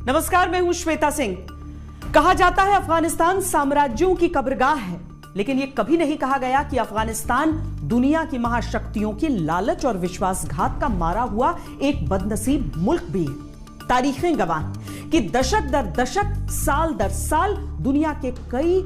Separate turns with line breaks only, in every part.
नमस्कार, मैं हूं श्वेता सिंह। कहा जाता है अफगानिस्तान साम्राज्यों की कब्रगाह है, लेकिन यह कभी नहीं कहा गया कि अफगानिस्तान दुनिया की महाशक्तियों की लालच और विश्वासघात का मारा हुआ एक बदनसीब मुल्क भी है। तारीखें गवाह कि दशक दर दशक, साल दर साल दुनिया के कई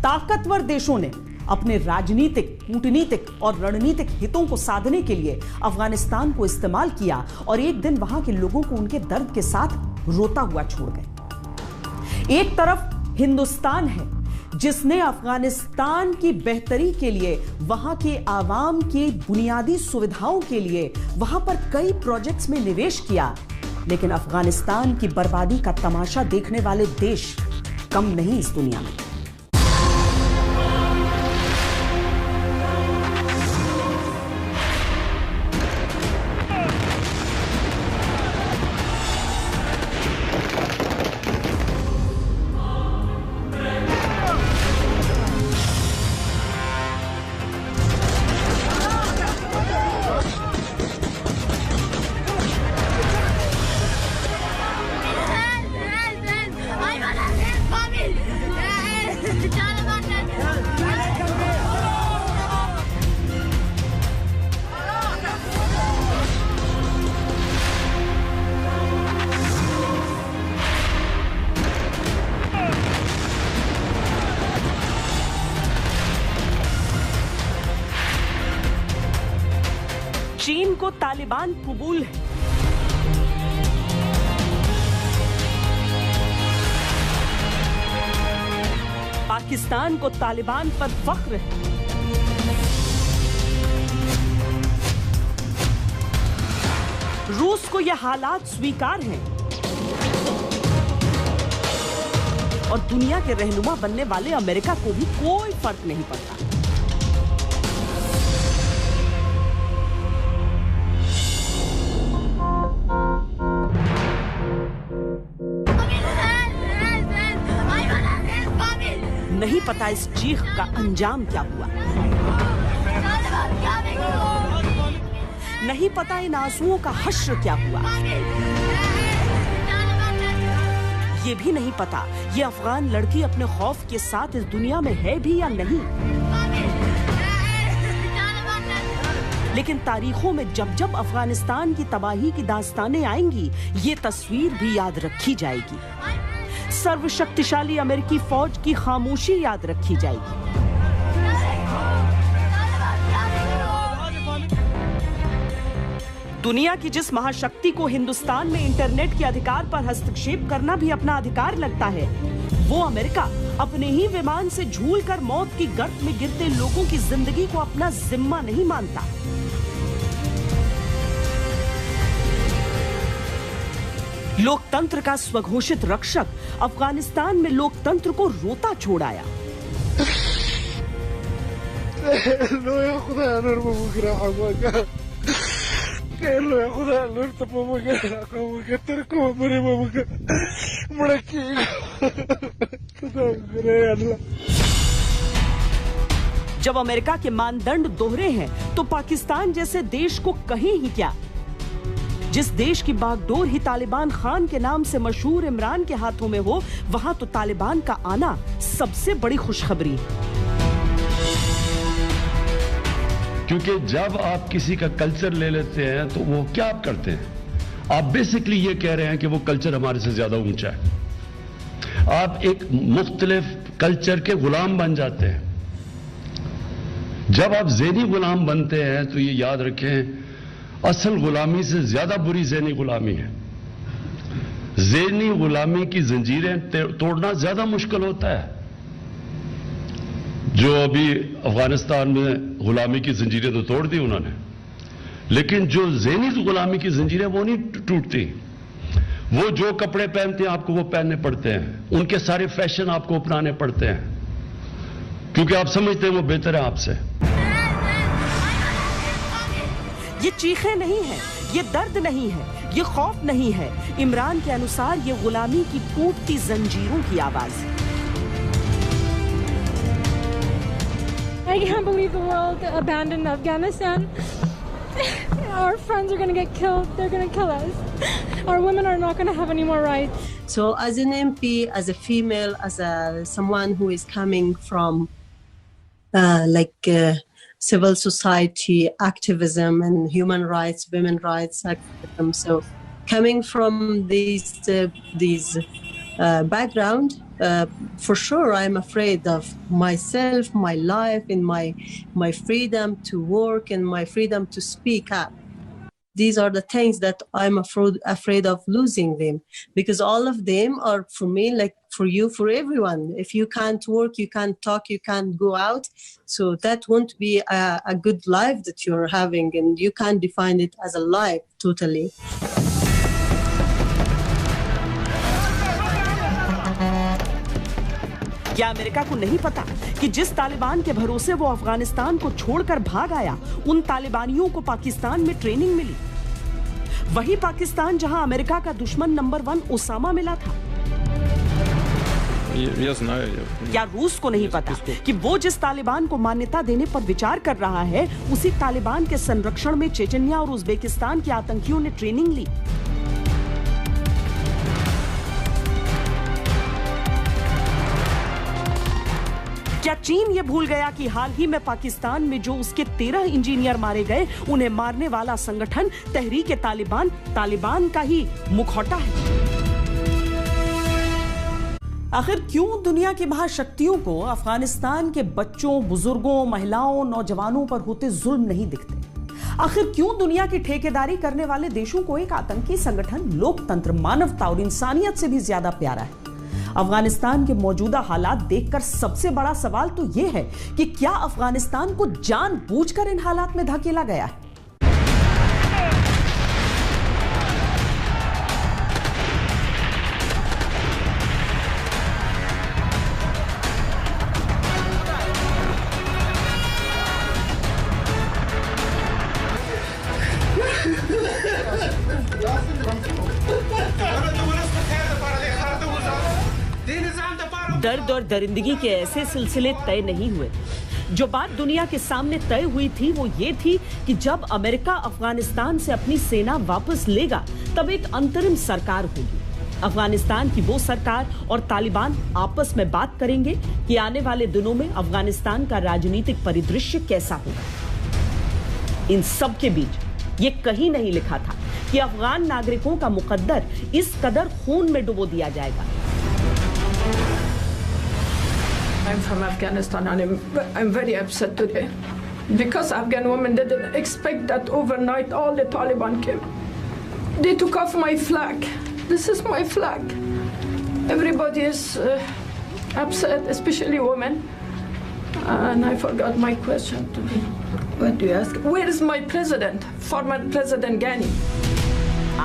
ताकतवर देशों ने अपने राजनीतिक, कूटनीतिक और रणनीतिक हितों को साधने के लिए अफगानिस्तान को इस्तेमाल किया और एक दिन वहां के लोगों को उनके दर्द के साथ रोता हुआ छोड़ गए। एक तरफ हिंदुस्तान है जिसने अफगानिस्तान की बेहतरी के लिए, वहां के आवाम की बुनियादी सुविधाओं के लिए वहां पर कई प्रोजेक्ट्स में निवेश किया, लेकिन अफगानिस्तान की बर्बादी का तमाशा देखने वाले देश कम नहीं इस दुनिया में। चीन को तालिबान कबूल है, पाकिस्तान को तालिबान पर फख्र है, रूस को यह हालात स्वीकार हैं और दुनिया के रहनुमा बनने वाले अमेरिका को भी कोई फर्क नहीं पड़ता। नहीं पता इस चीख का अंजाम क्या हुआ, नहीं पता इन आंसुओं का हश्र क्या हुआ, ये भी नहीं पता ये अफगान लड़की अपने खौफ के साथ इस दुनिया में है भी या नहीं। लेकिन तारीखों में जब जब अफगानिस्तान की तबाही की दास्तानें आएंगी, ये तस्वीर भी याद रखी जाएगी। सर्वशक्तिशाली अमेरिकी फौज की खामोशी याद रखी जाएगी। दुनिया की जिस महाशक्ति को हिंदुस्तान में इंटरनेट के अधिकार पर हस्तक्षेप करना भी अपना अधिकार लगता है, वो अमेरिका अपने ही विमान से झूलकर मौत की गर्त में गिरते लोगों की जिंदगी को अपना जिम्मा नहीं मानता। लोकतंत्र का स्वघोषित रक्षक अफगानिस्तान में लोकतंत्र को रोता छोड़ आया। जब अमेरिका के मानदंड दोहरे हैं, तो पाकिस्तान जैसे देश को कहीं ही क्या, जिस देश की बागडोर ही तालिबान खान के नाम से मशहूर इमरान के हाथों में हो, वहां तो तालिबान का आना सबसे बड़ी खुशखबरी है।
क्योंकि जब आप किसी का कल्चर ले लेते हैं तो वो क्या आप करते हैं, आप बेसिकली ये कह रहे हैं कि वो कल्चर हमारे से ज्यादा ऊंचा है। आप एक मुख्तलिफ कल्चर के गुलाम बन जाते हैं। जब आप ज़हनी गुलाम बनते हैं तो ये याद रखें, असल गुलामी से ज्यादा बुरी ज़हनी गुलामी है। ज़हनी गुलामी की जंजीरें तोड़ना ज्यादा मुश्किल होता है। जो अभी अफगानिस्तान में गुलामी की जंजीरें तो तोड़ दी उन्होंने, लेकिन जो ज़हनी गुलामी की जंजीरें वो नहीं टूटती। वो जो कपड़े पहनते हैं आपको वो पहनने पड़ते हैं, उनके सारे फैशन आपको अपनाने पड़ते हैं, क्योंकि आप समझते हैं वो बेहतर है आपसे।
ये चीखें नहीं है, ये दर्द नहीं है, ये खौफ नहीं है। इमरान के अनुसार ये गुलामी की टूटती जंजीरों की आवाज है।
I can't believe the world abandoned Afghanistan. our friends are going to get killed. They're going to kill us. Our women are not going to have any more rights.
So as an MP, as a female, someone who is coming from civil society activism and human rights, women rights activism, so coming from these background, for sure, I'm afraid of myself, my life, and my freedom to work and my freedom to speak up. These are the things that I'm afraid of losing them, because all of them are for me, like for you, for everyone. If you can't work, you can't talk, you can't go out. So that won't be a good life that you're having, and you can't define it as a life totally.
क्या America को नहीं पता कि जिस तालिबान के भरोसे वो अफगानिस्तान को छोड़कर भाग आया, उन तालिबानियों को पाकिस्तान में ट्रेनिंग मिली? वही पाकिस्तान जहां अमेरिका का दुश्मन नंबर 1 ओसामा मिला था। क्या रूस को नहीं पता कि वो जिस तालिबान को मान्यता देने पर विचार कर रहा है, उसी तालिबान के संरक्षण में चेचनिया और उज्बेकिस्तान के आतंकियों ने ट्रेनिंग ली? क्या चीन ये भूल गया कि हाल ही में पाकिस्तान में जो उसके 13 इंजीनियर मारे गए, उन्हें मारने वाला संगठन तहरीक तालिबान का ही मुखौटा है? आखिर क्यों दुनिया की महाशक्तियों को अफगानिस्तान के बच्चों, बुजुर्गों, महिलाओं, नौजवानों पर होते जुल्म नहीं दिखते? आखिर क्यों दुनिया की ठेकेदारी करने वाले देशों को एक आतंकी संगठन लोकतंत्र, मानवता और इंसानियत से भी ज्यादा प्यारा है? अफगानिस्तान के मौजूदा हालात देखकर सबसे बड़ा सवाल तो यह है कि क्या अफगानिस्तान को जानबूझकर इन हालात में धकेला गया है? दर्द और दरिंदगी के ऐसे सिलसिले तय नहीं हुए। जो बात दुनिया के सामने तय हुई थी वो ये थी कि जब अमेरिका अफगानिस्तान से अपनी सेना वापस लेगा, तब एक अंतरिम सरकार होगी। अफगानिस्तान की वो सरकार और तालिबान आपस में बात करेंगे कि आने वाले दिनों में अफगानिस्तान का राजनीतिक परिदृश्य कैसा होगा। इन सब के बीच ये कहीं नहीं लिखा था कि अफगान नागरिकों का मुकद्दर इस कदर खून में डुबो दिया जाएगा।
I'm from Afghanistan and I'm very upset today because Afghan women didn't expect that overnight all the Taliban came. They took off my flag. This is my flag. Everybody is upset, especially women. And I forgot my question to me. What do you ask? Where is my president? Former President Ghani.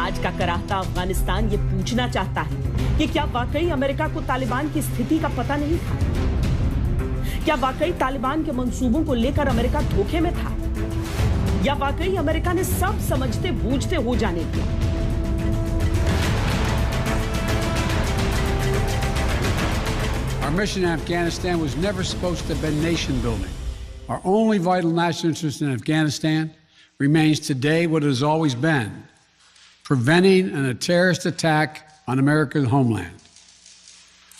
आज का कराहता अफगानिस्तान ये पूछना चाहता है कि क्या वाकई America को तालिबान की स्थिति का पता नहीं था? क्या वाकई तालिबान के मंसूबों को लेकर अमेरिका धोखे में था? या वाकई अमेरिका ने सब समझते बूझते हो जाने दिया?
Our mission in Afghanistan was never supposed to have been nation building. Our only vital national interest in Afghanistan remains today what it has always been: preventing a terrorist attack on America's homeland.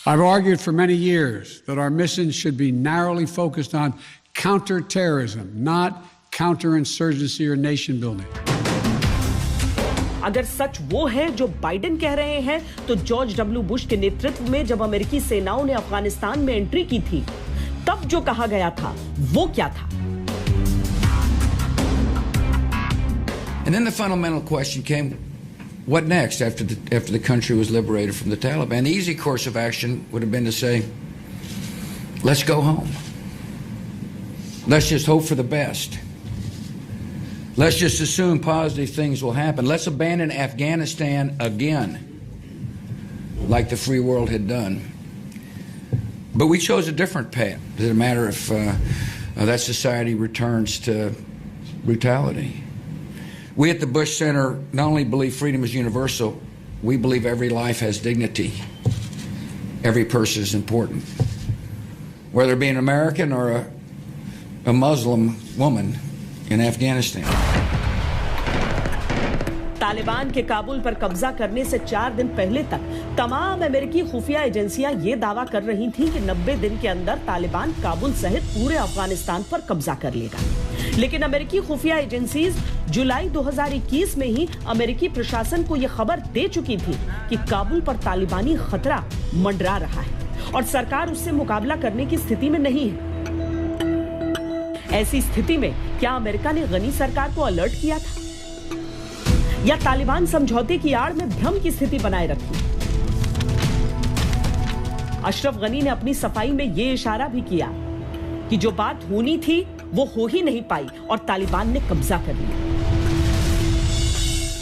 I've argued for many years that our mission should be narrowly focused on counterterrorism, not counterinsurgency or nation building.
अगर सच वो है Joe Biden कह रहे हैं, तो George W Bush के नेतृत्व में जब अमेरिकी सेनाओं ने अफगानिस्तान में एंट्री की थी, तब जो कहा गया था वो क्या था?
And then the fundamental question came, what next after the country was liberated from the Taliban? The easy course of action would have been to say, let's go home. Let's just hope for the best. Let's just assume positive things will happen. Let's abandon Afghanistan again, like the free world had done. But we chose a different path. It doesn't matter if that society returns to brutality. We at the Bush Center not only believe freedom is universal, we believe every life has dignity. Every person is important. Whether it be an American or a Muslim woman in Afghanistan.
Taliban के काबुल पर कब्जा करने से 4 दिन पहले तक तमाम अमेरिकी खुफिया एजेंसियां ये दावा कर रही थीं कि 90 दिन के अंदर तालिबान काबुल सहित पूरे अफगानिस्तान पर कब्जा कर लेगा। लेकिन अमेरिकी खुफिया एजेंसीज जुलाई 2021 में ही अमेरिकी प्रशासन को यह खबर दे चुकी थी कि काबुल पर तालिबानी खतरा मंडरा रहा है और सरकार उससे मुकाबला करने की स्थिति में नहीं है। ऐसी स्थिति में क्या अमेरिका ने गनी सरकार को अलर्ट किया था या तालिबान समझौते की आड़ में भ्रम की स्थिति बनाए रखी? अशरफ गनी ने अपनी सफाई में यह इशारा भी किया कि जो बात होनी थी वो हो ही नहीं पाई और तालिबान ने कब्जा कर लिया।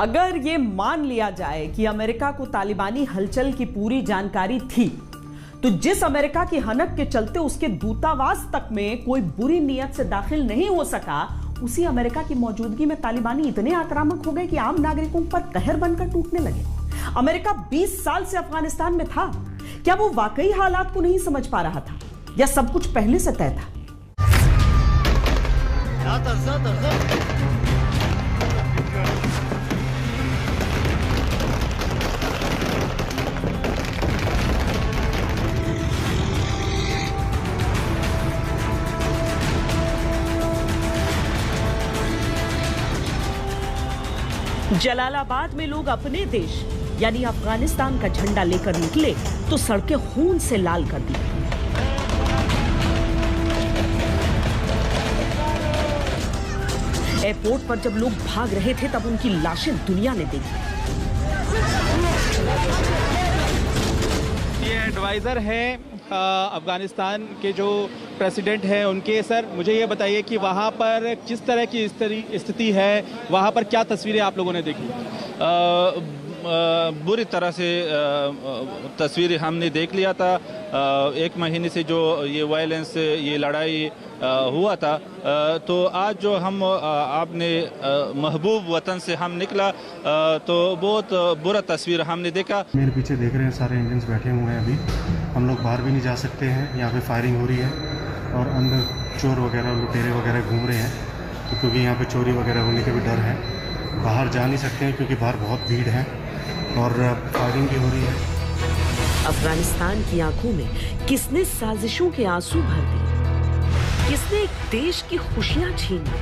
अगर ये मान लिया जाए कि अमेरिका को तालिबानी हलचल की पूरी जानकारी थी, तो जिस अमेरिका की हनक के चलते उसके दूतावास तक में कोई बुरी नीयत से दाखिल नहीं हो सका, उसी अमेरिका की मौजूदगी में तालिबानी इतने आक्रामक हो गए कि आम नागरिकों पर कहर बनकर टूटने लगे। अमेरिका 20 साल से अफगानिस्तान में था, क्या वो वाकई हालात को नहीं समझ पा रहा था या सब कुछ पहले से तय था? जलालाबाद में लोग अपने देश यानी अफगानिस्तान का झंडा लेकर निकले तो सड़कें खून से लाल कर दी। एयरपोर्ट पर जब लोग भाग रहे थे तब उनकी लाशें दुनिया ने देखी।
ये एडवाइजर है अफगानिस्तान के जो प्रेसिडेंट हैं उनके। सर मुझे ये बताइए कि वहाँ पर किस तरह की स्थिति है, वहाँ पर क्या तस्वीरें आप लोगों ने देखी?
बुरी तरह से तस्वीर हमने देख लिया था। 1 महीने से जो ये वायलेंस, ये लड़ाई हुआ था, तो आज जो हम आपने महबूब वतन से हम निकला तो बहुत बुरा तस्वीर हमने देखा।
मेरे पीछे देख रहे हैं सारे इंडियंस बैठे हुए हैं। अभी हम लोग बाहर भी नहीं जा सकते हैं, यहाँ पे फायरिंग हो रही है और अंदर चोर वगैरह लुटेरे वगैरह घूम रहे हैं, तो क्योंकि यहाँ पे चोरी वगैरह होने का भी डर है। बाहर जा नहीं सकते हैं क्योंकि बाहर बहुत भीड़ है और फायरिंग भी हो रही है।
अफगानिस्तान की आंखों में किसने साजिशों के आंसू भर दिए? किसने एक देश की खुशियां छीनी?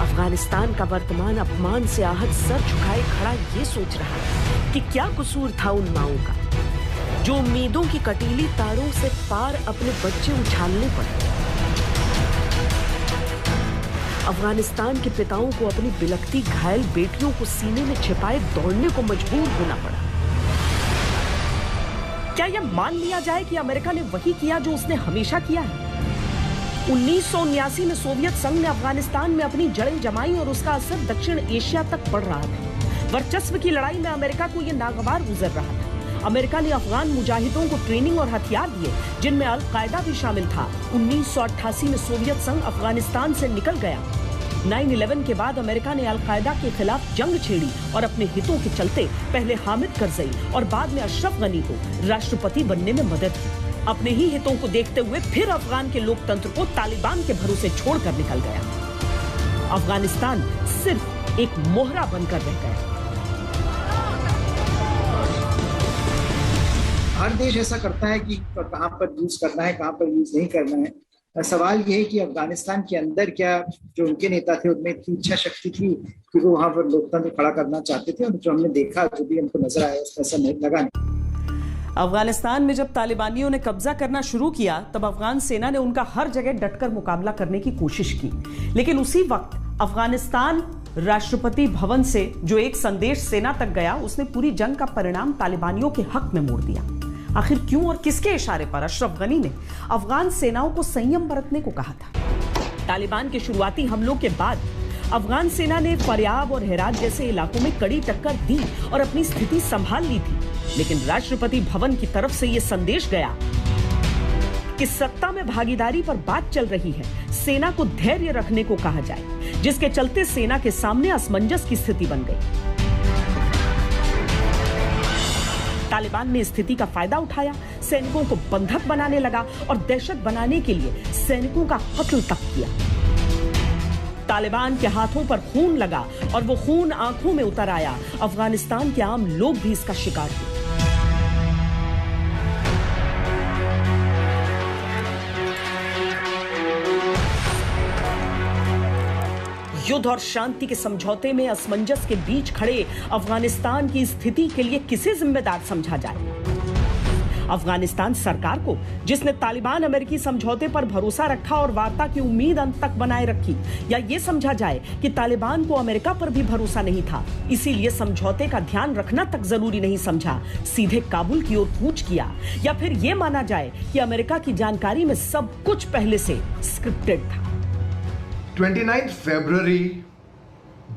अफगानिस्तान का वर्तमान अपमान से आहत सर झुकाए खड़ा ये सोच रहा है कि क्या कसूर था उन माओं का जो उम्मीदों की कटीली तारों से पार अपने बच्चे उछालने पड़े। अफगानिस्तान के पिताओं को अपनी बिलखती घायल बेटियों को सीने में छिपाए दौड़ने को मजबूर होना पड़ा। क्या यह मान लिया जाए कि अमेरिका ने वही किया जो उसने हमेशा किया है? 1979 में सोवियत संघ ने अफगानिस्तान में अपनी जड़ें जमाई और उसका असर दक्षिण एशिया तक बढ़ रहा था। वर्चस्व की लड़ाई में अमेरिका को यह नागवार गुजर रहा था। अमेरिका ने अफगान मुजाहिदों को ट्रेनिंग और हथियार दिए जिनमें अल कायदा भी शामिल था। 1988 में सोवियत संघ अफगानिस्तान से निकल गया। 9/11 के बाद अमेरिका ने अल कायदा के खिलाफ जंग छेड़ी और अपने हितों के चलते पहले हामिद करजई और बाद में अशरफ गनी को राष्ट्रपति बनने में मदद की। अपने ही हितों को देखते हुए फिर अफगान के लोकतंत्र को तालिबान के भरोसे छोड़कर निकल गया। अफगानिस्तान सिर्फ एक मोहरा बनकर रह गया।
हर देश ऐसा करता है कि कहां पर यूज करना है, कहां पर यूज नहीं करना है। सवाल ये है कि अफगानिस्तान के अंदर क्या जो उनके नेता थे उनमें इतनी इच्छा शक्ति थी कि वो वहां पर लोकतंत्र खड़ा करना चाहते थे, और जो हमने देखा, जो भी हमको नजर आया, उसमें ऐसा नहीं लगा।
अफगानिस्तान में जब तालिबानियों ने कब्जा करना शुरू किया तब अफगान सेना ने उनका हर जगह डटकर मुकाबला करने की कोशिश की, लेकिन उसी वक्त अफगानिस्तान राष्ट्रपति भवन से जो एक संदेश सेना तक गया, उसने पूरी जंग का परिणाम तालिबानियों के हक में मोड़ दिया। आखिर क्यों और किसके इशारे पर अशरफ गनी ने अफगान सेनाओं को संयम बरतने को कहा था? तालिबान के शुरुआती हमलों के बाद अफगान सेना ने फरियाब और हेरात जैसे इलाकों में कड़ी टक्कर दी और अपनी स्थिति संभाल ली थी, लेकिन राष्ट्रपति भवन की तरफ से यह संदेश गया कि सत्ता में भागीदारी पर बात चल रही है, सेना को धैर्य रखने को कहा जाए, जिसके चलते सेना के सामने असमंजस की स्थिति बन गई। तालिबान ने स्थिति का फायदा उठाया, सैनिकों को बंधक बनाने लगा और दहशत बनाने के लिए सैनिकों का कत्ल तक किया। तालिबान के हाथों पर खून लगा और वो खून आंखों में उतर आया। अफगानिस्तान के आम लोग भी इसका शिकार हुए। युद्ध और शांति के समझौते में असमंजस के बीच खड़े अफगानिस्तान की स्थिति के लिए किसे जिम्मेदार समझा जाए? अफगानिस्तान सरकार को, जिसने तालिबान अमेरिकी समझौते पर भरोसा रखा और वार्ता की उम्मीद अंत तक बनाए रखी, या ये समझा जाए कि तालिबान को अमेरिका पर भी भरोसा नहीं था, इसीलिए समझौते का ध्यान रखना तक जरूरी नहीं समझा, सीधे काबुल की ओर कूच किया, या फिर ये माना जाए कि अमेरिका की जानकारी में सब कुछ पहले से स्क्रिप्टेड था।
29 फरवरी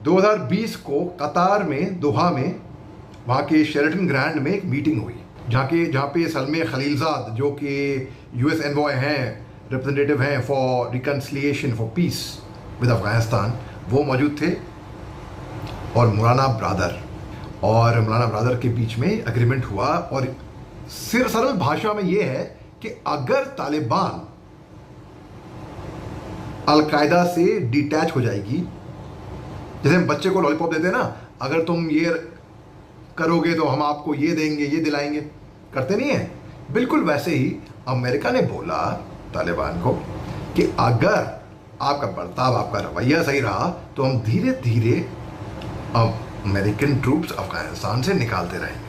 2020 को कतार में, दोहा में, वहाँ के शेरेटन ग्रैंड में एक मीटिंग हुई, जहाँ पे सलमे खलीलजाद, जो कि यूएस एनवॉय हैं, रिप्रेजेंटेटिव हैं for reconciliation for peace with Afghanistan, वो मौजूद थे, और मौलाना ब्रादर के बीच में एग्रीमेंट हुआ। और सरल भाषा में ये है कि अगर तालिबान अलकायदा से डिटैच हो जाएगी, जैसे हम बच्चे को लॉलीपॉप देते हैं ना, अगर तुम ये करोगे तो हम आपको ये देंगे, ये दिलाएंगे, करते नहीं है, बिल्कुल वैसे ही अमेरिका ने बोला तालिबान को कि अगर आपका बर्ताव, आपका रवैया सही रहा तो हम धीरे धीरे अमेरिकन ट्रूप्स अफगानिस्तान से निकालते रहेंगे।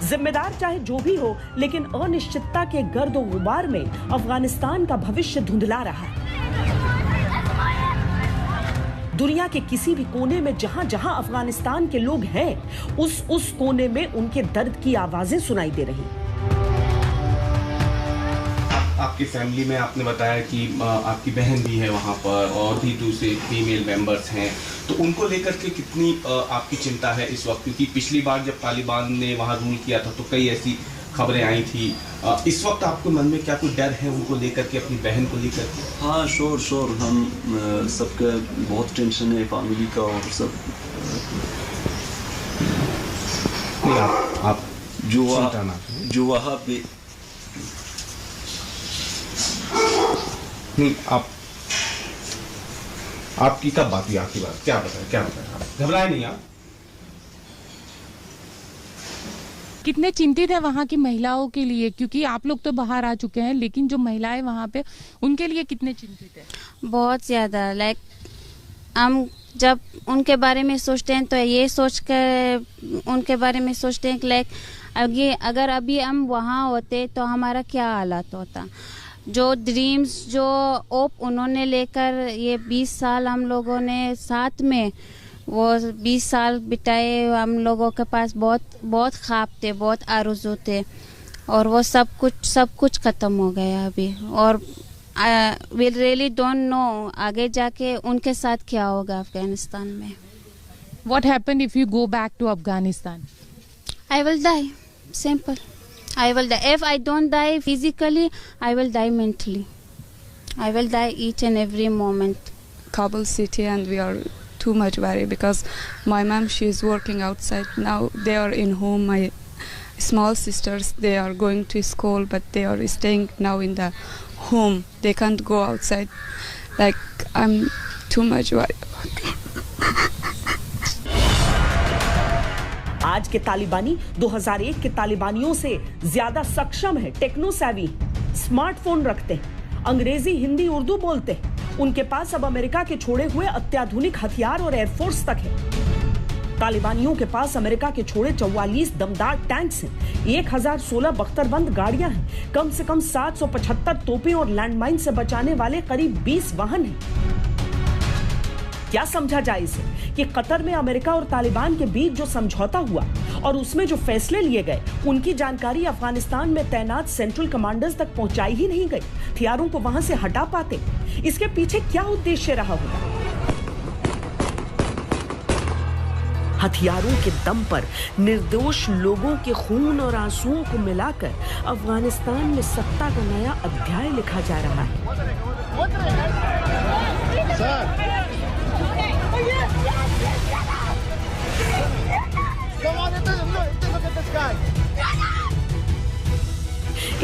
जिम्मेदार चाहे जो भी हो, लेकिन अनिश्चितता के गर्द और गुबार में अफगानिस्तान का भविष्य धुंधला रहा है। दुनिया के किसी भी कोने में जहां जहां अफगानिस्तान के लोग हैं, उस कोने में उनके दर्द की आवाजें सुनाई दे रही।
आपकी फैमिली में आपने बताया कि आपकी बहन भी है वहाँ पर और भी दूसरे फीमेल मेंबर्स हैं, तो उनको लेकर के कितनी आपकी चिंता है इस वक्त? क्योंकि पिछली बार जब तालिबान ने वहाँ रूल किया था तो कई ऐसी खबरें आई थी। इस वक्त आपके मन में क्या कोई डर है उनको लेकर के, अपनी बहन को लेकर के?
हाँ, श्योर हम सबका बहुत टेंशन है, फैमिली का और सब।
आप जो वहाँ पे नहीं, आपकी कब बात हुई? आपकी बात क्या बताएं आप घबराए नहीं। आप
कितने चिंतित है वहाँ की महिलाओं के लिए, क्योंकि आप लोग तो बाहर आ चुके हैं, लेकिन जो महिलाएं वहाँ पे, उनके लिए कितने चिंतित है?
बहुत ज़्यादा। लाइक हम जब उनके बारे में सोचते हैं तो ये सोच कर उनके बारे में सोचते हैं कि लाइक अगर अभी हम वहाँ होते तो हमारा क्या हालात होता। जो ड्रीम्स, जो ओप उन्होंने लेकर ये 20 साल हम लोगों ने साथ में, वो 20 साल बिताए, हम लोगों के पास बहुत ख्वाब थे, बहुत आरज़ू थे, और वो सब कुछ ख़त्म हो गया अभी। और वी रियली डोंट नो आगे जाके उनके साथ क्या होगा अफगानिस्तान में।
What happened if you go back to Afghanistan?
I will die. Simple. I will die. If I don't die physically, I will die mentally. I will die each and every moment.
Kabul city, and we are too much worried because my mom, she is working outside now. They are in home. My small sisters, they are going to school, but they are staying now in the home. They can't go outside. Like, I'm too much worried about it.
आज के तालिबानी 2001 के तालिबानियों से ज्यादा सक्षम है, techno सेवी, smartphone रखते हैं, अंग्रेजी, हिंदी, उर्दू बोलते हैं। उनके पास अब अमेरिका के छोड़े हुए अत्याधुनिक हथियार और एयरफोर्स तक है। तालिबानियों के पास अमेरिका के छोड़े 44 दमदार टैंक्स हैं, 1016 बख्तरबंद गाड़ियां हैं, कम से कम 775 तोपें और लैंडमाइन से बचाने वाले करीब 20 वाहन हैं। क्या समझा जाए इसे कि कतर में अमेरिका और तालिबान के बीच जो समझौता हुआ और उसमें जो फैसले लिए गए, उनकी जानकारी अफगानिस्तान में तैनात सेंट्रल कमांडर्स तक पहुंचाई ही नहीं गई, हथियारों को वहां से हटा पाते। इसके पीछे क्या उद्देश्य रहा होगा? हथियारों के दम पर निर्दोष लोगों के खून और आंसुओं को मिलाकर अफगानिस्तान में सत्ता का नया अध्याय लिखा जा रहा है।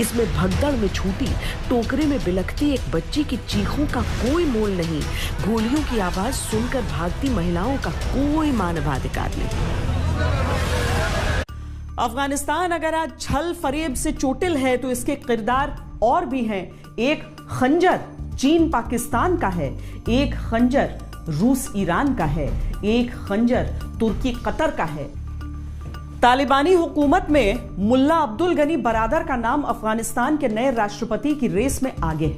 इसमें भगदड़ में छूटी, टोकरे में बिलखती एक बच्ची की चीखों का कोई मोल नहीं, गोलियों की आवाज सुनकर भागती महिलाओं का कोई मानवाधिकार नहीं। अफगानिस्तान अगर आज छल फरेब से चोटिल है तो इसके किरदार और भी हैं। एक खंजर चीन पाकिस्तान का है, एक खंजर रूस ईरान का है, एक खंजर तुर्की कतर का है। तालिबानी हुकूमत में मुल्ला अब्दुल गनी बरादर का नाम अफगानिस्तान के नए राष्ट्रपति की रेस में आगे है।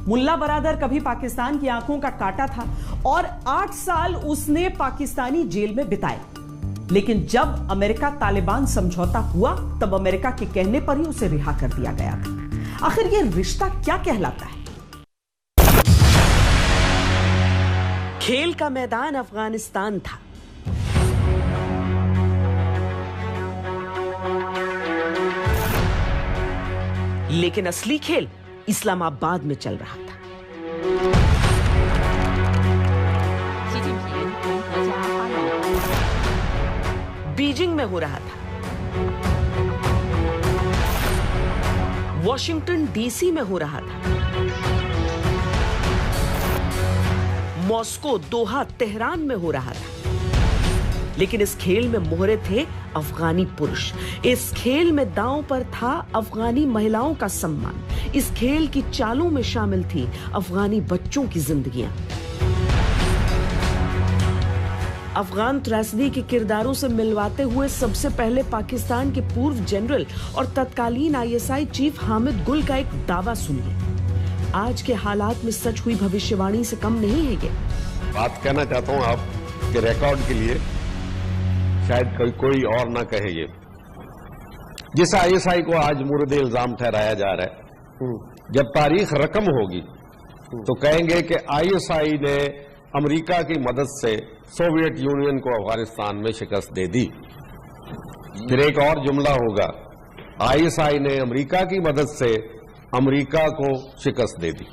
मुल्ला बरादर कभी पाकिस्तान की आंखों का कांटा था और 8 साल उसने पाकिस्तानी जेल में बिताए, लेकिन जब अमेरिका तालिबान समझौता हुआ तब अमेरिका के कहने पर ही उसे रिहा कर दिया गया था। आखिर यह रिश्ता क्या कहलाता है? खेल का मैदान अफगानिस्तान था, लेकिन असली खेल इस्लामाबाद में चल रहा था। बीजिंग में हो रहा था, वॉशिंगटन डीसी में हो रहा था, मॉस्को, दोहा, तेहरान में हो रहा था। लेकिन इस खेल में मोहरे थे अफगानी पुरुष, इस खेल में दांव पर था अफगानी महिलाओं का सम्मान, इस खेल की चालों में शामिल थी अफगानी बच्चों की जिंदगियां। अफगान त्रासदी के किरदारों से मिलवाते हुए सबसे पहले पाकिस्तान के पूर्व जनरल और तत्कालीन आईएसआई चीफ हामिद गुल का एक दावा सुनिए। आज के हालात में सच हुई भविष्यवाणी से कम नहीं है ये।
बात कहना चाहता हूं आप के रिकॉर्ड के लिए, शायद कोई और ना कहे ये, जिस आईएसआई को आज मुर्द इल्जाम ठहराया जा रहा है, जब तारीख रकम होगी तो कहेंगे कि आईएसआई ने अमेरिका की मदद से सोवियत यूनियन को अफगानिस्तान में शिकस्त दे दी। फिर एक और जुमला होगा, आईएसआई ने अमेरिका की मदद से अमेरिका को शिकस्त दे दी।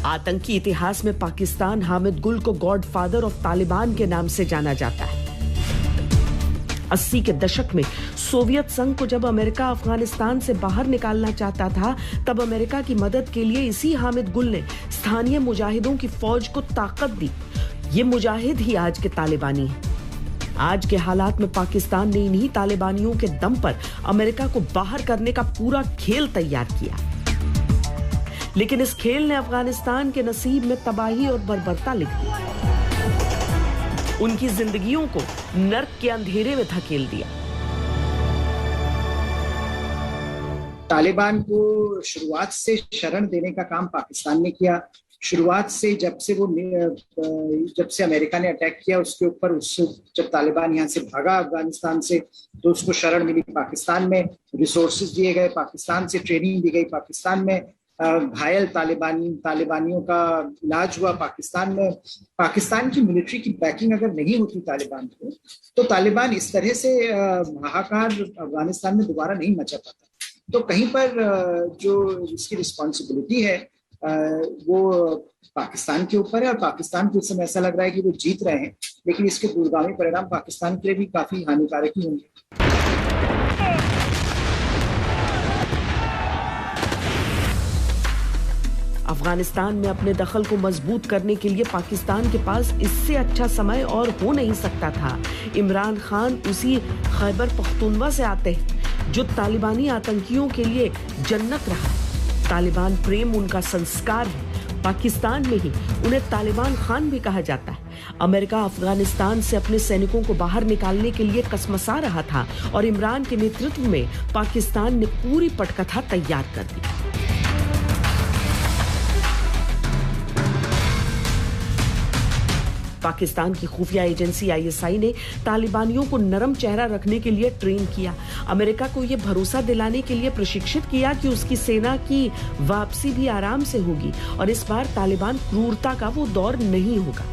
आतंकी इतिहास में पाकिस्तान हामिद गुल को गॉडफादर ऑफ तालिबान के नाम से जाना जाता है। 80 के दशक में सोवियत संघ को जब अमेरिका अफगानिस्तान से बाहर निकालना चाहता था, तब अमेरिका की मदद के लिए इसी हामिद गुल ने स्थानीय मुजाहिदों की फौज को ताकत दी। ये मुजाहिद ही आज के तालिबानी हैं। आज के हालात में पाकिस्तान ने इन्हीं तालिबानियों के दम पर अमेरिका को बाहर करने का पूरा खेल तैयार किया, लेकिन इस खेल ने अफगानिस्तान के नसीब में तबाही और बर्बरता लिख दी, उनकी जिंदगियों को नर्क के अंधेरे में धकेल दिया।
तालिबान को शुरुआत से शरण देने का काम पाकिस्तान ने किया। शुरुआत से जब से अमेरिका ने अटैक किया उसके ऊपर, उससे जब तालिबान यहाँ से भागा अफगानिस्तान से, तो उसको शरण मिली पाकिस्तान में, रिसोर्सेज दिए गए पाकिस्तान से, ट्रेनिंग दी गई पाकिस्तान में, घायल तालिबानियों का इलाज हुआ पाकिस्तान में। पाकिस्तान की मिलिट्री की बैकिंग अगर नहीं होती तालिबान को, तो तालिबान इस तरह से हाहाकार अफगानिस्तान में दोबारा नहीं मचा पाता। तो कहीं पर जो इसकी रिस्पॉन्सिबिलिटी है वो पाकिस्तान के ऊपर है, और पाकिस्तान को इस समय ऐसा लग रहा है कि वो जीत रहे हैं, लेकिन इसके दूरगामी परिणाम पाकिस्तान के लिए भी काफी हानिकारक ही होंगे।
अफगानिस्तान में अपने दखल को मजबूत करने के लिए पाकिस्तान के पास इससे अच्छा समय और हो नहीं सकता था। इमरान खान उसी खैबर पख्तूनवा से आते हैं जो तालिबानी आतंकियों के लिए जन्नत रहा। तालिबान प्रेम उनका संस्कार है, पाकिस्तान में ही उन्हें तालिबान खान भी कहा जाता है। अमेरिका अफगानिस्तान से अपने सैनिकों को बाहर निकालने के लिए कसमसा रहा था और इमरान के नेतृत्व में पाकिस्तान ने पूरी पटकथा तैयार कर दी। पाकिस्तान की खुफिया एजेंसी ISI ने तालिबानियों को नरम चेहरा रखने के लिए ट्रेन किया। अमेरिका को यह भरोसा दिलाने के लिए प्रशिक्षित किया कि उसकी सेना की वापसी भी आराम से होगी और इस बार तालिबान क्रूरता का वो दौर नहीं होगा।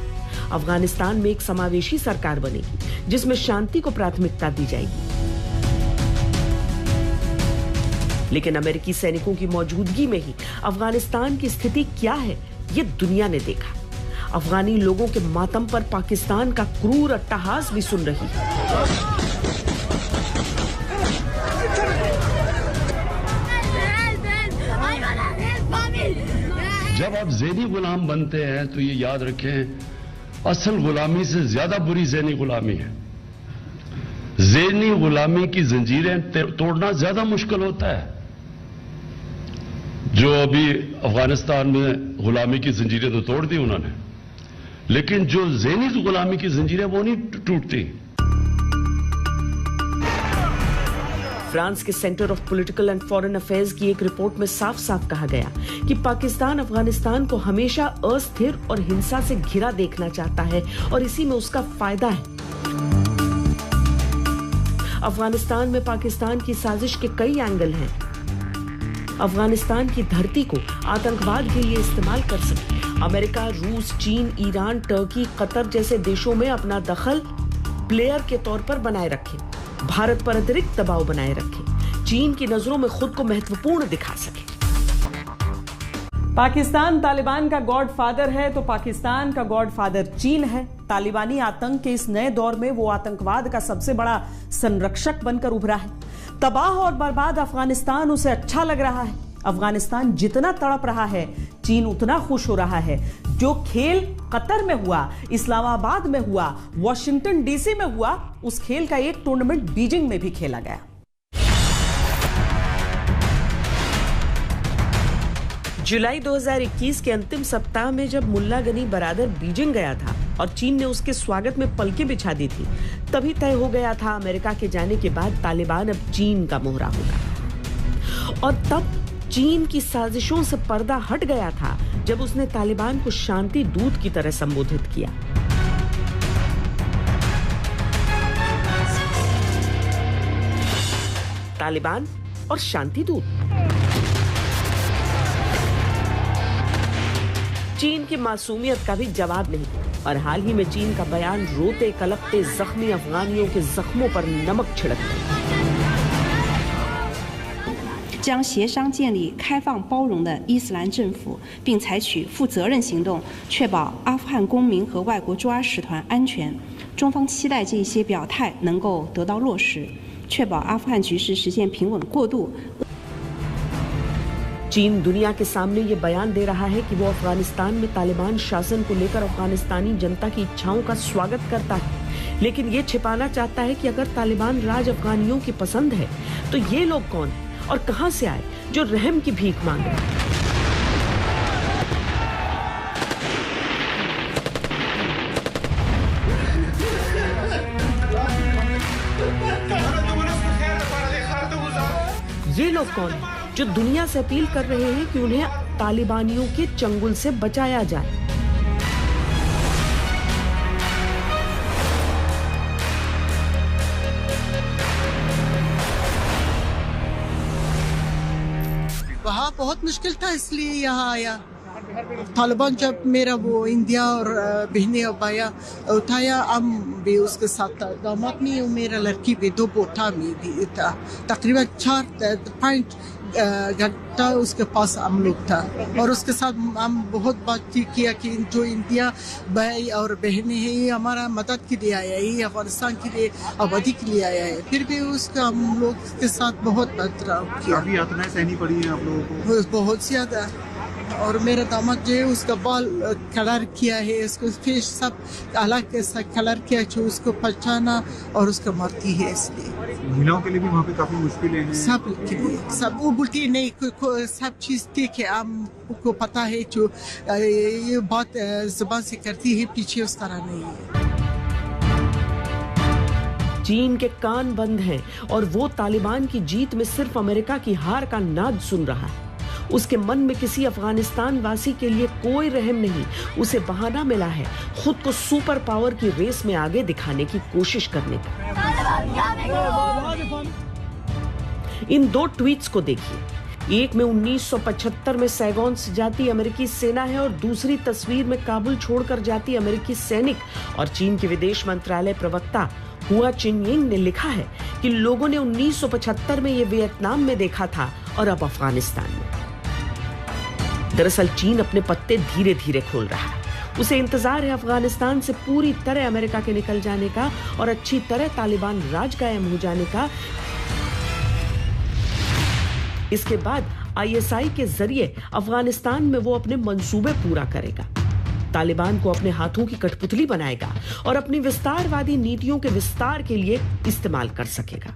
अफगानिस्तान में एक समावेशी सरकार बनेगी जिसमें शांति को प्राथमिकता दी जाएगी। लेकिन अमेरिकी सैनिकों की मौजूदगी में ही अफगानिस्तान की स्थिति क्या है, ये दुनिया ने देखा। अफगानी लोगों के मातम पर पाकिस्तान का क्रूर अट्टहास भी सुन रही है।
जब आप ज़ेनी गुलाम बनते हैं तो ये याद रखें, असल गुलामी से ज्यादा बुरी ज़ेनी गुलामी है। ज़ेनी गुलामी की जंजीरें तोड़ना ज्यादा मुश्किल होता है। जो अभी अफगानिस्तान में गुलामी की जंजीरें तो तोड़ दी उन्होंने, लेकिन जो ज़ेनी गुलामी की जंजीरें वो नहीं टूटती।
फ्रांस के centre of political and foreign affairs की एक रिपोर्ट में साफ साफ कहा गया कि पाकिस्तान अफगानिस्तान को हमेशा अस्थिर और हिंसा से घिरा देखना चाहता है और इसी में उसका फायदा है। अफगानिस्तान में पाकिस्तान की साजिश के कई एंगल हैं। अफगानिस्तान की धरती को आतंकवाद के लिए इस्तेमाल कर सके। अमेरिका, रूस, चीन, ईरान, टर्की, कतर जैसे देशों में अपना दखल प्लेयर के तौर पर बनाए रखे, भारत पर अतिरिक्त दबाव बनाए रखे, चीन की नजरों में खुद को महत्वपूर्ण दिखा सके। पाकिस्तान तालिबान का गॉडफादर है तो पाकिस्तान का गॉडफादर चीन है। तालिबानी आतंक के इस नए दौर में वो आतंकवाद का सबसे बड़ा संरक्षक बनकर उभरा है। तबाह और बर्बाद अफगानिस्तान उसे अच्छा लग रहा है। अफगानिस्तान जितना तड़प रहा है, चीन उतना खुश हो रहा है। जो खेल कतर में हुआ, इस्लामाबाद में हुआ, वॉशिंगटन डीसी में हुआ, उस खेल का एक टूर्नामेंट बीजिंग में भी खेला गया। जुलाई 2021 के अंतिम सप्ताह में जब मुल्ला गनी बरादर बीजिंग गया था और चीन ने उसके स्वागत में पलकें बिछा दी थी, तभी तय हो गया था अमेरिका के जाने के बाद तालिबान अब चीन का मोहरा होगा। और तब चीन की साजिशों से पर्दा हट गया था जब उसने तालिबान को शांति दूत की तरह संबोधित किया। तालिबान और शांति दूत। चीन की मासूमियत का भी जवाब नहीं और हाल ही में चीन का बयान रोते कलपते जख्मी अफगानियों के जख्मों पर नमक छिड़कते।
将协商建立开放包容的伊斯兰政府，并采取负责任行动，确保阿富汗公民和外国驻阿使团安全。中方期待这些表态能够得到落实，确保阿富汗局势实现平稳过渡。
चीन दुनिया के सामने ये बयान दे रहा है कि वो अफगानिस्तान में तालिबान शासन को लेकर अफगानिस्तानी जनता की इच्छाओं का स्वागत करता है, लेकिन ये छिपाना चाहता है कि अगर तालिबान राज अफगानियों की पसंद है तो ये लोग कौन है और कहां से आए जो रहम की भीख मांग रहे हैं। ये लोग कौन है जो दुनिया से अपील कर रहे हैं कि उन्हें तालिबानियों के चंगुल से बचाया जाए।
वहाँ बहुत मुश्किल था, इसलिए यहाँ आया। तालिबान जब मेरा वो इंडिया और बहने और भाया उठाया, हम भी उसके साथ था। दामाद में मेरा लड़की भी दो बोटा में भी था। तकरीबन 4 घंटा उसके पास हम लोग था और उसके साथ हम बहुत बातचीत किया कि जो इंडिया भाई और बहनें हैं ये हमारा मदद के लिए आया है, ये अफगानिस्तान के लिए आबादी के लिए आया है। फिर भी उसका हम लोग के साथ बहुत बर्ताव किया।
काफी यातनाएं सहनी पड़ी हैं आप लोगों को?
बहुत ज्यादा। और मेरा दामाद जो है उसका बाल कलर किया है, उसको फेस सब अलग ऐसा कलर किया जो उसको पहचाना और उसको मारती है। इसलिए
महिलाओं के लिए भी वहाँ पे काफी मुश्किलें हैं।
सब के लिए सब वो बोलती है नहीं सब चीज ठीक है, आपको पता है जो ये बात जुबान से करती है, पीछे उस तरह नहीं है।
चीन के कान बंद हैं और वो तालिबान की जीत में सिर्फ अमेरिका की हार का नाद सुन रहा है। उसके मन में किसी अफगानिस्तान वासी के लिए कोई रहम नहीं। उसे बहाना मिला है खुद को सुपर पावर की रेस में आगे दिखाने की कोशिश करने का। इन 2 ट्वीट्स को देखिए। एक में 1975 में सैगोन से जाती अमेरिकी सेना है और दूसरी तस्वीर में काबुल छोड़कर जाती अमेरिकी सैनिक और चीन के विदेश मंत्रालय प्रवक्ता हुआ चिनयिंग ने लिखा है कि लोगों ने 1975 में ये वियतनाम में देखा था और अब अफगानिस्तान में। दरअसल चीन अपने पत्ते धीरे धीरे खोल रहा है। उसे इंतजार है अफगानिस्तान से पूरी तरह अमेरिका के निकल जाने का और अच्छी तरह तालिबान राज कायम हो जाने का। इसके बाद ISI के जरिए अफगानिस्तान में वो अपने मंसूबे पूरा करेगा, तालिबान को अपने हाथों की कठपुतली बनाएगा और अपनी विस्तारवादी नीतियों के विस्तार के लिए इस्तेमाल कर सकेगा।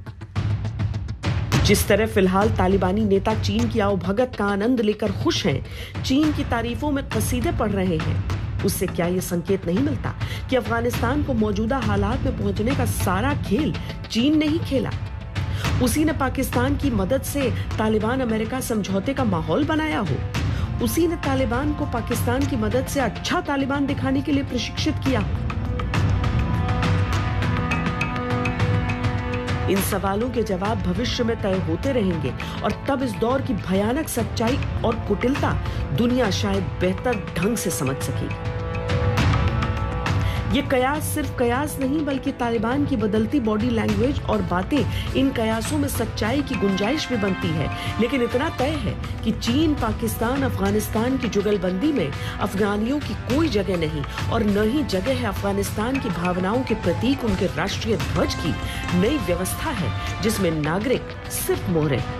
जिस तरह फिलहाल तालिबानी नेता चीन की आवभगत का आनंद लेकर खुश हैं, चीन की तारीफों में कसीदे पढ़ रहे हैं, उससे क्या यह संकेत नहीं मिलता कि अफगानिस्तान को मौजूदा हालात में पहुंचने का सारा खेल चीन ने ही खेला? उसी ने पाकिस्तान की मदद से तालिबान अमेरिका समझौते का माहौल बनाया हो, उसी ने तालिबान को पाकिस्तान की मदद से अच्छा तालिबान दिखाने के लिए प्रशिक्षित किया हो। इन सवालों के जवाब भविष्य में तय होते रहेंगे और तब इस दौर की भयानक सच्चाई और कुटिलता दुनिया शायद बेहतर ढंग से समझ सकेगी। ये कयास सिर्फ कयास नहीं बल्कि तालिबान की बदलती बॉडी लैंग्वेज और बातें, इन कयासों में सच्चाई की गुंजाइश भी बनती है। लेकिन इतना तय है कि चीन, पाकिस्तान, अफगानिस्तान की जुगलबंदी में अफगानियों की कोई जगह नहीं और न ही जगह है अफगानिस्तान की भावनाओं के प्रतीक उनके राष्ट्रीय ध्वज की। नई व्यवस्था है जिसमें नागरिक सिर्फ मोहरे हैं।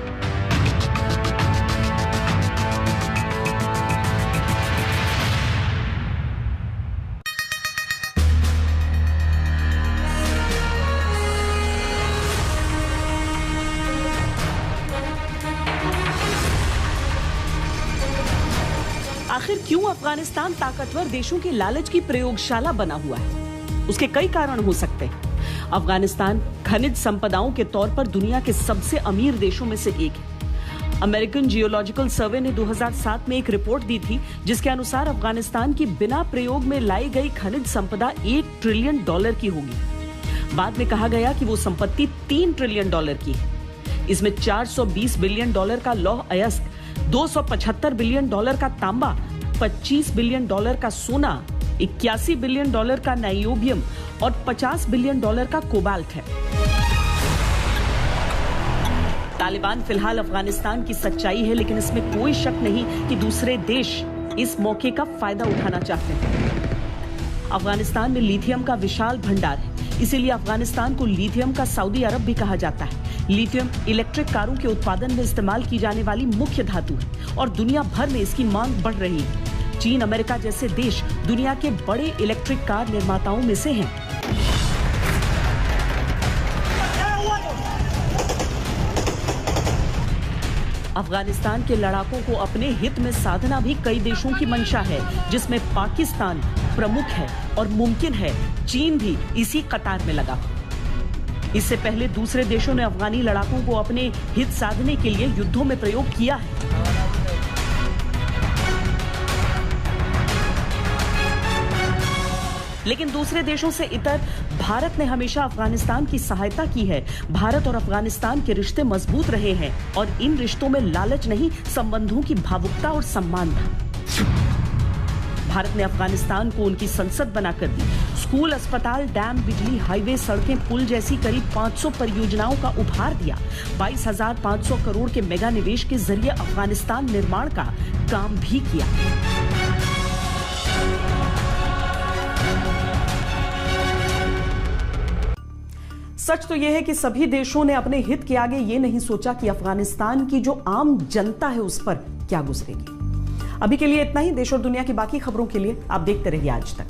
आखिर क्यों अफगानिस्तान ताकतवर देशों की लालच की प्रयोगशाला बना हुआ है? उसके कई कारण हो सकते हैं। अफगानिस्तान खनिज संपदाओं के तौर पर दुनिया के सबसे अमीर देशों में से एक है। अमेरिकन जियोलॉजिकल सर्वे ने 2007 में एक रिपोर्ट दी थी जिसके अनुसार अफगानिस्तान की बिना प्रयोग में लाई गई खनिज संपदा $1 ट्रिलियन की होगी। बाद में कहा गया कि वो संपत्ति $3 ट्रिलियन की है। इसमें $420 बिलियन का लौह अयस्क, $275 बिलियन का तांबा, $25 बिलियन का सोना, $81 बिलियन का नाइयोबियम और $50 बिलियन का कोबाल्ट है। तालिबान फिलहाल अफगानिस्तान की सच्चाई है, लेकिन इसमें कोई शक नहीं कि दूसरे देश इस मौके का फायदा उठाना चाहते हैं। अफगानिस्तान में लिथियम का विशाल भंडार है, इसीलिए अफगानिस्तान को लिथियम का सऊदी अरब भी कहा जाता है। लिथियम इलेक्ट्रिक कारों के उत्पादन में इस्तेमाल की जाने वाली मुख्य धातु है और दुनिया भर में इसकी मांग बढ़ रही है। चीन, अमेरिका जैसे देश दुनिया के बड़े इलेक्ट्रिक कार निर्माताओं में से हैं। अफगानिस्तान के लड़ाकों को अपने हित में साधना भी कई देशों की मंशा है, जिसमें पाकिस्तान प्रमुख है और मुमकिन है चीन भी इसी कतार में लगा। इससे पहले दूसरे देशों ने अफगानी लड़ाकों को अपने हित साधने के लिए युद्धों में प्रयोग किया है। लेकिन दूसरे देशों से इतर भारत ने हमेशा अफगानिस्तान की सहायता की है। भारत और अफगानिस्तान के रिश्ते मजबूत रहे हैं और इन रिश्तों में लालच नहीं, संबंधों की भावुकता और सम्मान था। भारत ने अफगानिस्तान को उनकी संसद बनाकर दी। स्कूल, अस्पताल, डैम, बिजली, हाईवे, सड़कें, पुल जैसी करीब 500 परियोजनाओं का उपहार दिया। 22,500 करोड़ के मेगा निवेश के जरिए अफगानिस्तान निर्माण का काम भी किया। सच तो यह है कि सभी देशों ने अपने हित के आगे ये नहीं सोचा कि अफगानिस्तान की जो आम जनता है उस पर क्या गुजरेगी। अभी के लिए इतना ही। देश और दुनिया की बाकी खबरों के लिए आप देखते रहिए आज तक।